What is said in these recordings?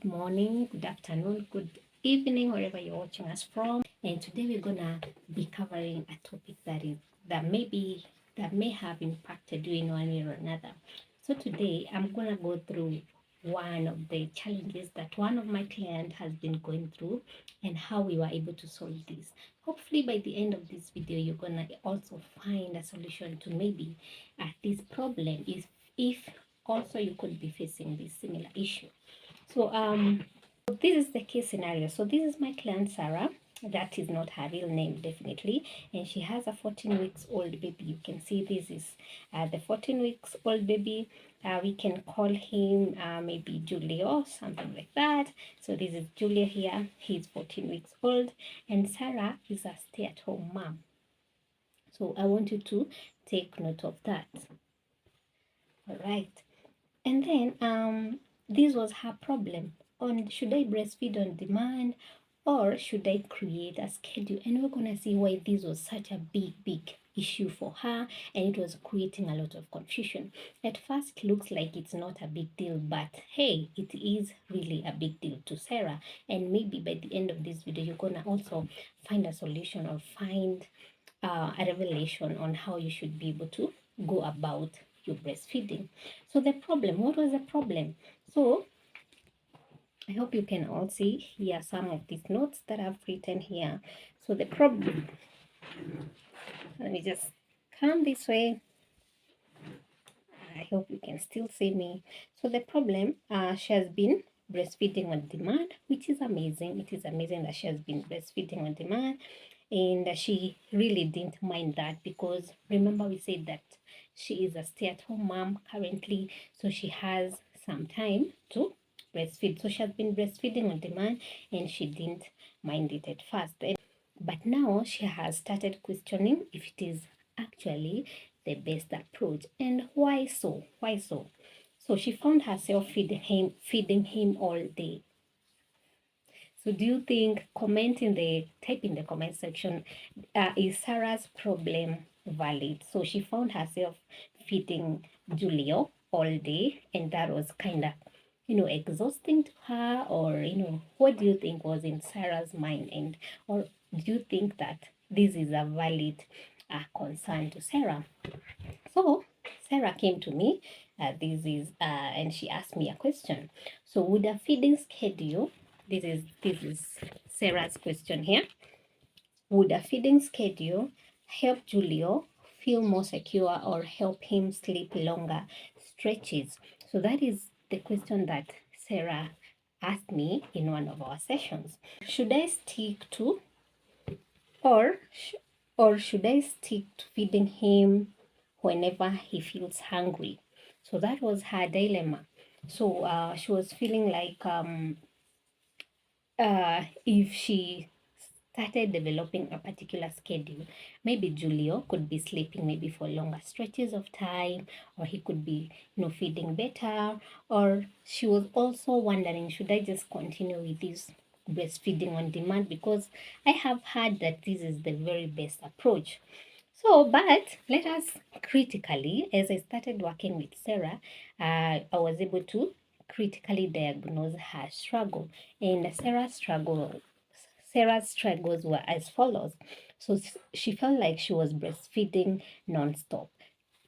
Good morning, good afternoon, good evening, wherever you're watching us from. And today we're gonna be covering a topic that may have impacted you in one way or another. So today I'm gonna go through one of the challenges that one of my clients has been going through and how we were able to solve this. Hopefully by the end of this video you're gonna also find a solution to maybe this problem if also you could be facing this similar issue. So this is the case scenario. So this is my client Sarah. That is not her real name, definitely, and she has a 14 weeks old baby. You can see this is the 14 weeks old baby. We can call him maybe Julio, something like that. So this is Julia here. He's 14 weeks old, and Sarah is a stay-at-home mom. So I want you to take note of that. All right. And then this was her problem on should I breastfeed on demand or should I create a schedule? And we're gonna see why this was such a big issue for her, and it was creating a lot of confusion. At first it looks like it's not a big deal, but hey, it is really a big deal to Sarah. And maybe by the end of this video you're gonna also find a solution or find a revelation on how you should be able to go about your breastfeeding. So the problem, what was the problem? So I hope you can all see here some of these notes that I've written here. So the problem, let me just come this way. I hope you can still see me. So the problem, she has been breastfeeding on demand, which is amazing. It is amazing that she has been breastfeeding on demand, and she really didn't mind that because remember we said that she is a stay-at-home mom currently, so she has some time to breastfeed. So she has been breastfeeding on demand and she didn't mind it at first. But now she has started questioning if it is actually the best approach. And why so? Why so? So she found herself feeding him all day. So do you think, type in the comment section, is Sarah's problem valid? So she found herself feeding Julio all day, and that was kind of, exhausting to her, or, what do you think was in Sarah's mind? And, or do you think that this is a valid concern to Sarah? So Sarah came to me, and she asked me a question. So would a feeding schedule, this is Sarah's question here. Would a feeding schedule help Julio feel more secure or help him sleep longer stretches? So that is the question that Sarah asked me in one of our sessions. Should I stick to or should I stick to feeding him whenever he feels hungry? So that was her dilemma. So she was feeling like if she started developing a particular schedule, maybe Julio could be sleeping maybe for longer stretches of time, or he could be, feeding better. Or she was also wondering, should I just continue with this breastfeeding on demand, because I have heard that this is the very best approach. So, but let us critically, as I started working with Sarah, I was able to critically diagnose her struggle. And Sarah's struggles were as follows. So she felt like she was breastfeeding non-stop.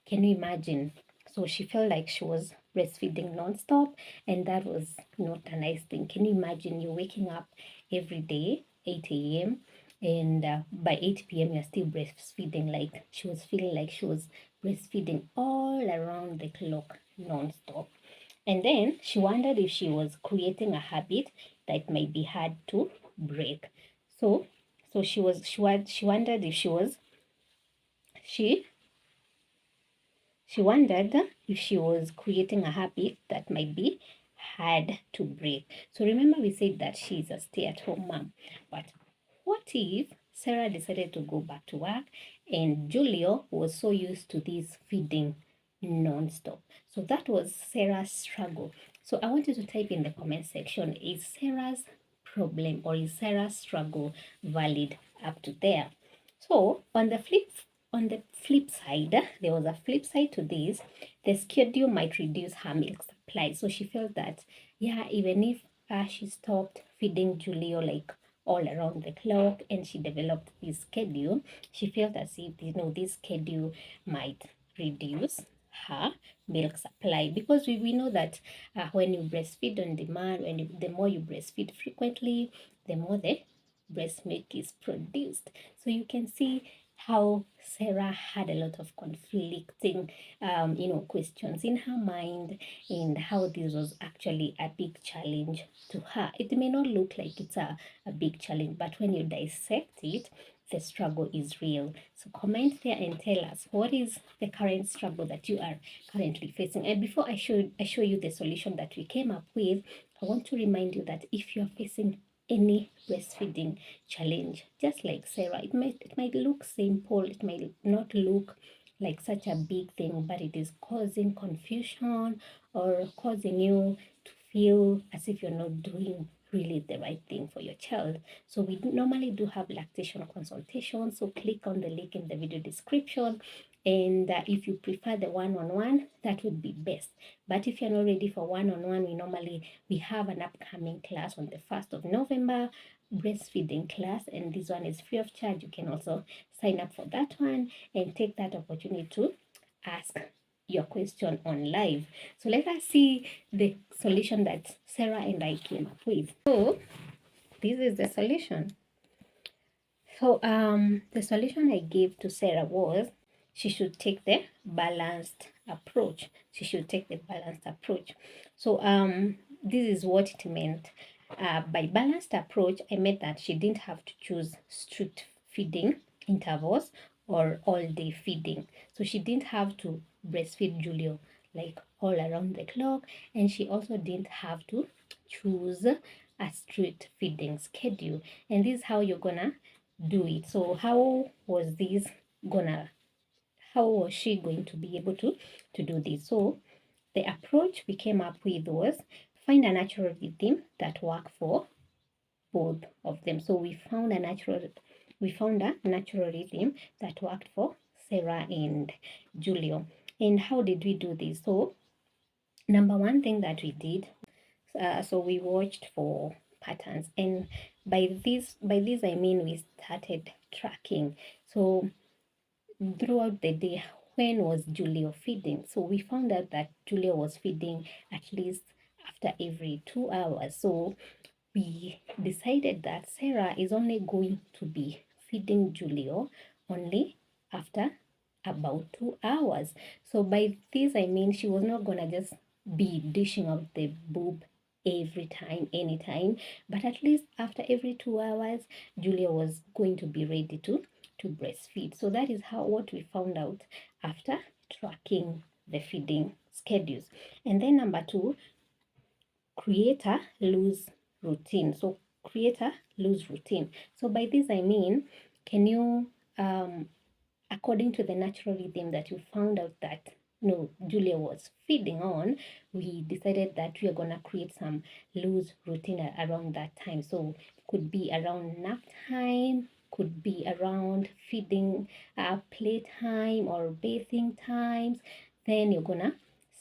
Can you imagine? So she felt like she was breastfeeding non-stop, and that was not a nice thing. Can you imagine you waking up every day, 8 a.m., and by 8 p.m. you're still breastfeeding? Like, she was feeling like she was breastfeeding all around the clock non-stop. And then she wondered if she was creating a habit that might be hard to break. So she wondered if she wondered if she was creating a habit that might be hard to break. So remember we said that she's a stay-at-home mom. But what if Sarah decided to go back to work and Julio was so used to this feeding non-stop? So that was Sarah's struggle. So I want you to type in the comment section, is Sarah's problem or is Sarah's struggle valid up to there? So on the flip side, there was a flip side to this. The schedule might reduce her milk supply. So she felt that, yeah, even if she stopped feeding Julio like all around the clock, and she developed this schedule. She felt as if this schedule might reduce her milk supply, because we know that when you breastfeed on demand, the more you breastfeed frequently, the more the breast milk is produced. So you can see how Sarah had a lot of conflicting questions in her mind, and how this was actually a big challenge to her. It may not look like it's a big challenge, but when you dissect it, the struggle is real. So comment there and tell us, what is the current struggle that you are currently facing. And before I show you the solution that we came up with, I want to remind you that if you're facing any breastfeeding challenge, just like Sarah, it might look simple, it might not look like such a big thing, but it is causing confusion or causing you to feel as if you're not doing really the right thing for your child. So we normally do have lactation consultations, so click on the link in the video description, and if you prefer the one-on-one, that would be best. But if you're not ready for one-on-one, we have an upcoming class on the 1st of November, breastfeeding class, and this one is free of charge. You can also sign up for that one and take that opportunity to ask your question on live. So let us see the solution that Sarah and I came up with. So this is the solution. So the solution I gave to Sarah was she should take the balanced approach. She should take the balanced approach. So this is what it meant. By balanced approach, I meant that she didn't have to choose strict feeding intervals or all day feeding. So she didn't have to breastfeed Julio like all around the clock, and she also didn't have to choose a strict feeding schedule. And this is how you're gonna do it. So how was she going to be able to do this? So the approach we came up with was find a natural rhythm that work for both of them. So we found a natural rhythm that worked for Sarah and Julio. And how did we do this? So number one thing that we did, so we watched for patterns, and by this I mean we started tracking. So throughout the day, when was Julio feeding? So we found out that Julio was feeding at least after every 2 hours. So we decided that Sarah is only going to be feeding Julio only after about 2 hours. So by this I mean she was not gonna just be dishing out the boob every time, anytime, but at least after every 2 hours, Julia was going to be ready to breastfeed. So that is what we found out after tracking the feeding schedules. And then number two, create a loose routine. So create a loose routine. So by this I mean, can you according to the natural rhythm that you found out that Julia was feeding on, we decided that we are gonna create some loose routine around that time. So it could be around nap time, could be around feeding playtime or bathing times. Then you're gonna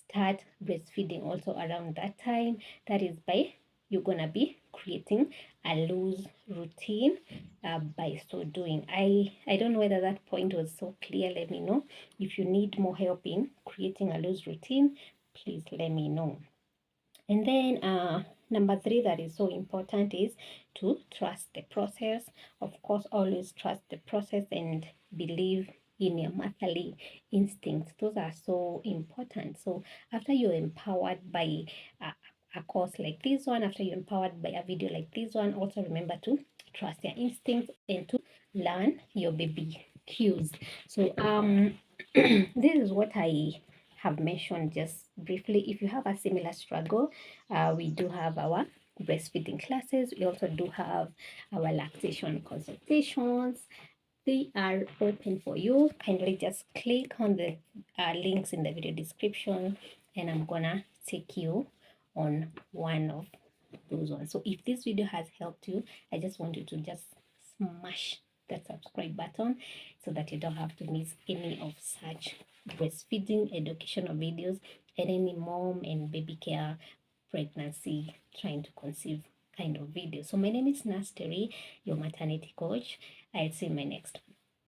start breastfeeding also around that time. That is by you're gonna be creating a loose routine by so doing. I don't know whether that point was so clear. Let me know. If you need more help in creating a loose routine, please let me know. And then number three that is so important is to trust the process. Of course, always trust the process and believe in your motherly instincts. Those are so important. So after you're empowered by a course like this one, after you're empowered by a video like this one, also remember to trust your instincts and to learn your baby cues. So this is what I have mentioned just briefly. If you have a similar struggle, we do have our breastfeeding classes. We also do have our lactation consultations. They are open for you. Kindly just click on the links in the video description, and I'm gonna take you on one of those ones. So if this video has helped you, I just want you to just smash that subscribe button so that you don't have to miss any of such breastfeeding educational videos and any mom and baby care pregnancy, trying to conceive kind of video. So my name is Nasteri, your maternity coach. I'll see you in my next